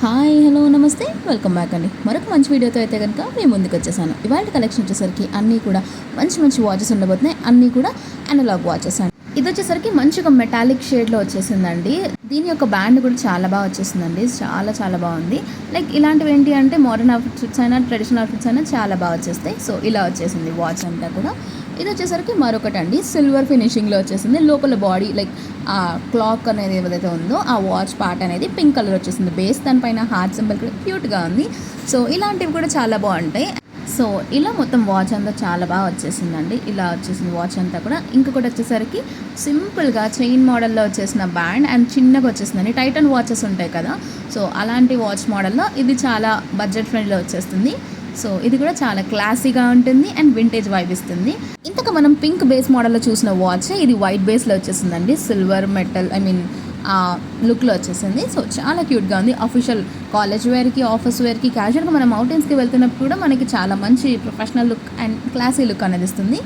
Hi hello నమస్తే welcome back అండి. మరొక మంచి వీడియోతో అయితే కనుక మేము ముందుకు వచ్చేసాను. ఇవాళ కలెక్షన్ వచ్చేసరికి అన్నీ కూడా మంచి మంచి వాచెస్ ఉండబోతున్నాయి. అన్నీ కూడా అనలాగ్ వాచెస్ అండి. ఇది వచ్చేసరికి మంచిగా మెటాలిక్ షేడ్లో వచ్చేసిందండి. దీని యొక్క బ్యాండ్ కూడా చాలా బాగా వచ్చేసిందండి. చాలా చాలా బాగుంది. లైక్ ఇలాంటివి ఏంటి అంటే మోడర్న్ అవుట్ఫిట్స్ అయినా ట్రెడిషనల్ అవుట్ఫిట్స్ అయినా చాలా బాగా వచ్చేస్తాయి. సో ఇలా వచ్చేసింది వాచ్ అంతా కూడా. ఇది వచ్చేసరికి మరొకటి అండి, సిల్వర్ ఫినిషింగ్లో వచ్చేసింది. లోపల బాడీ లైక్ ఆ క్లాక్ అనేది ఏదైతే ఉందో ఆ వాచ్ పార్ట్ అనేది పింక్ కలర్ వచ్చేసింది. బేస్ దానిపైన హార్ట్ సింబల్ కూడా క్యూట్గా ఉంది. సో ఇలాంటివి కూడా చాలా బాగుంటాయి. సో ఇలా మొత్తం వాచ్ అంతా చాలా బాగా వచ్చేసిందండి. ఇలా వచ్చేసింది వాచ్ అంతా కూడా. ఇంకొకటి వచ్చేసరికి సింపుల్గా చైన్ మోడల్లో వచ్చేసిన బ్యాండ్ అండ్ చిన్నగా వచ్చేసిందండి. టైటన్ వాచెస్ ఉంటాయి కదా, సో అలాంటి వాచ్ మోడల్లో ఇది చాలా బడ్జెట్ ఫ్రెండ్లో వచ్చేస్తుంది. సో ఇది కూడా చాలా క్లాసీగా ఉంటుంది అండ్ వింటేజ్ వైబ్ ఇస్తుంది. ఇంతకు మనం పింక్ బేస్ మోడల్లో చూసిన వాచ్ ఇది వైట్ బేస్లో వచ్చేసిందండి. సిల్వర్ మెటల్ ఆ లుక్లో వచ్చేసింది. సో చాలా క్యూట్గా ఉంది. అఫీషియల్ కాలేజ్ వేర్కి, ఆఫీస్ వేర్కి, క్యాజువల్గా మనం మౌంటైన్స్కి వెళ్తున్నప్పుడు కూడా మనకి చాలా మంచి professional look and classy look అనేది ఇస్తుంది.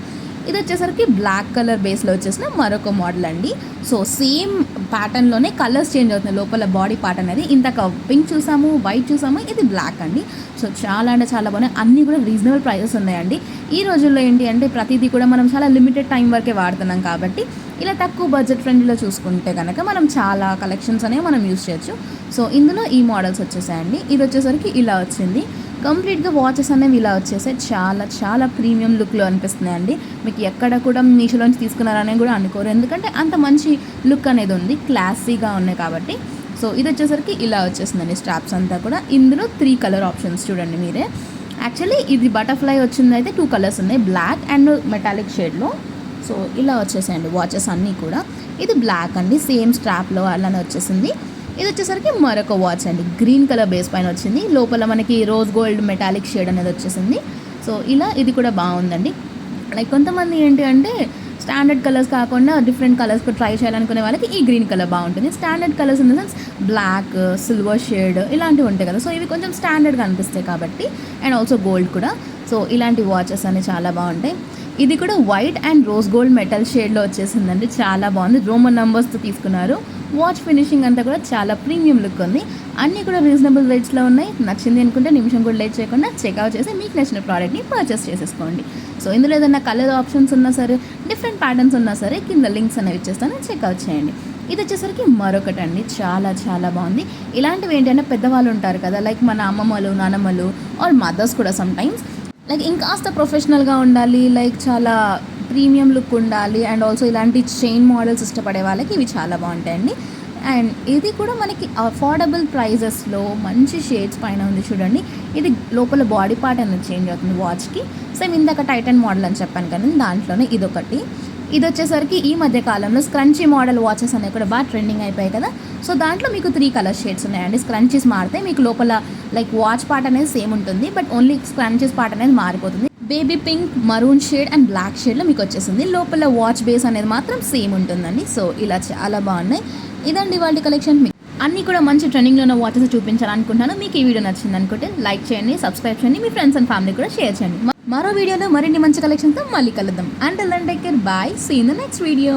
ఇది వచ్చేసరికి బ్లాక్ కలర్ బేస్లో వచ్చేసిన మరొక మోడల్ అండి. సో సేమ్ ప్యాటర్న్లోనే కలర్స్ చేంజ్ అవుతుంది. లోపల బాడీ పార్ట్ అనేది ఇంతక పింక్ చూసాము, వైట్ చూసాము, ఇది బ్లాక్ అండి. సో చాలా అంటే చాలా బాగున్నాయి. అన్నీ కూడా రీజనబుల్ ప్రైజెస్ ఉన్నాయండి. ఈ రోజుల్లో ఏంటి అంటే ప్రతిదీ కూడా మనం చాలా లిమిటెడ్ టైం వరకే వాడుతున్నాం కాబట్టి ఇలా తక్కువ బడ్జెట్ ఫ్రెండ్లీలో చూసుకుంటే కనుక మనం చాలా కలెక్షన్స్ అనేవి మనం యూస్ చేయొచ్చు. సో ఇందులో ఈ మోడల్స్ వచ్చేసాయండి. ఇది వచ్చేసరికి ఇలా వచ్చింది. కంప్లీట్గా వాచెస్ అనేవి ఇలా వచ్చేసాయి. చాలా చాలా ప్రీమియం లుక్లో అనిపిస్తున్నాయండి. మీకు ఎక్కడ కూడా మీషోలోంచి తీసుకున్నారని కూడా అనుకోరు, ఎందుకంటే అంత మంచి లుక్ అనేది ఉంది, క్లాసీగా ఉన్నాయి కాబట్టి. సో ఇది వచ్చేసరికి ఇలా వచ్చేసిందండి స్ట్రాప్స్ అంతా కూడా. ఇందులో 3 కలర్ ఆప్షన్స్ చూడండి మీరే. యాక్చువల్లీ ఇది బటర్ఫ్లై వచ్చింది అయితే 2 కలర్స్ ఉన్నాయి, బ్లాక్ అండ్ మెటాలిక్ షేడ్లో. సో ఇలా వచ్చేసాయండి వాచెస్ అన్నీ కూడా. ఇది బ్లాక్ అండి, సేమ్ స్ట్రాప్లో అలానే వచ్చేసింది. ఇది వచ్చేసరికి మరొక వాచ్ అండి, గ్రీన్ కలర్ బేస్ పైన వచ్చింది. లోపల మనకి రోజ్ గోల్డ్ మెటాలిక్ షేడ్ అనేది వచ్చేసింది. సో ఇలా ఇది కూడా బాగుందండి. లైక్ కొంతమంది ఏంటి అంటే స్టాండర్డ్ కలర్స్ కాకుండా డిఫరెంట్ కలర్స్ ట్రై చేయాలనుకునే వాళ్ళకి ఈ గ్రీన్ కలర్ బాగుంటుంది. Standard colours in the sense black, silver shade ఇలాంటివి ఉంటాయి కదా, సో ఇవి కొంచెం స్టాండర్డ్గా అనిపిస్తాయి కాబట్టి. అండ్ ఆల్సో గోల్డ్ కూడా. సో ఇలాంటి వాచెస్ అనేవి చాలా బాగుంటాయి. ఇది కూడా white and rose gold metal షేడ్లో వచ్చేసిందండి. చాలా బాగుంది. రోమన్ నెంబర్స్తో తీసుకున్నారు. వాచ్ ఫినిషింగ్ అంతా కూడా చాలా ప్రీమియం లుక్ ఉంది. అన్నీ కూడా రీజనబుల్ రేట్స్లో ఉన్నాయి. నచ్చింది అనుకుంటే నిమిషం కూడా లేట్ చేయకుండా చెక్అవుట్ చేసి మీకు నచ్చిన ప్రోడక్ట్ని పర్చేస్ చేసేసుకోండి. సో ఇందులో ఏదైనా కలర్ ఆప్షన్స్ ఉన్నా సరే, డిఫరెంట్ ప్యాటర్న్స్ ఉన్నా సరే కింద లింక్స్ అనేవి ఇచ్చేస్తాను, చెక్అవుట్ చేయండి. ఇది వచ్చేసరికి మరొకటి అండి, చాలా చాలా బాగుంది. ఇలాంటివి ఏంటంటే పెద్దవాళ్ళు ఉంటారు కదా, లైక్ మన అమ్మమ్మలు, నానమ్మలు ఆర్ మదర్స్ కూడా సమ్ టైమ్స్ లైక్ ఇంకాస్త ప్రొఫెషనల్గా ఉండాలి, లైక్ చాలా ప్రీమియం లుక్ ఉండాలి అండ్ ఆల్సో ఇలాంటి చైన్ మోడల్స్ ఇష్టపడే వాళ్ళకి ఇవి చాలా బాగుంటాయండి. అండ్ ఇది కూడా మనకి అఫోర్డబుల్ ప్రైజెస్లో మంచి షేడ్స్ పైన ఉంది చూడండి. ఇది లోపల బాడీ పార్ట్ అనేది చేంజ్ అవుతుంది వాచ్కి. సేమ్ ఇందాక టైటన్ మోడల్ అని చెప్పాను కానీ దాంట్లోనే ఇదొకటి. ఇది వచ్చేసరికి ఈ మధ్య కాలంలో స్క్రంచీ మోడల్ వాచెస్ అనేవి కూడా బాగా ట్రెండింగ్ అయిపోయాయి కదా, సో దాంట్లో మీకు 3 కలర్ షేడ్స్ ఉన్నాయండి. స్క్రంచీస్ మారితే మీకు లోపల లైక్ వాచ్ పార్ట్ అనేది సేమ్ ఉంటుంది, బట్ ఓన్లీ స్క్రంచీస్ పార్ట్ అనేది మారిపోతుంది. Baby pink, maroon shade and black షేడ్లో మీకు వచ్చేసింది. లోపల వాచ్ బేస్ అనేది మాత్రం సేమ్ ఉంటుందండి. సో ఇలా చాలా బాగున్నాయి. ఇదండి వాళ్ళ కలెక్షన్. అన్నీ కూడా మంచి ట్రెండింగ్లో ఉన్న వాచెస్ చూపించాలనుకుంటున్నాను. మీకు ఈ వీడియో నచ్చింది అనుకుంటే లైక్ చేయండి, సబ్స్క్రైబ్ చేయండి, మీ ఫ్రెండ్స్ అండ్ ఫ్యామిలీ కూడా షేర్ చేయండి. మరో వీడియోలో మరిన్ని మంచి కలెక్షన్తో మళ్ళీ కలుద్దాం. Until then take care, bye, see in the next video.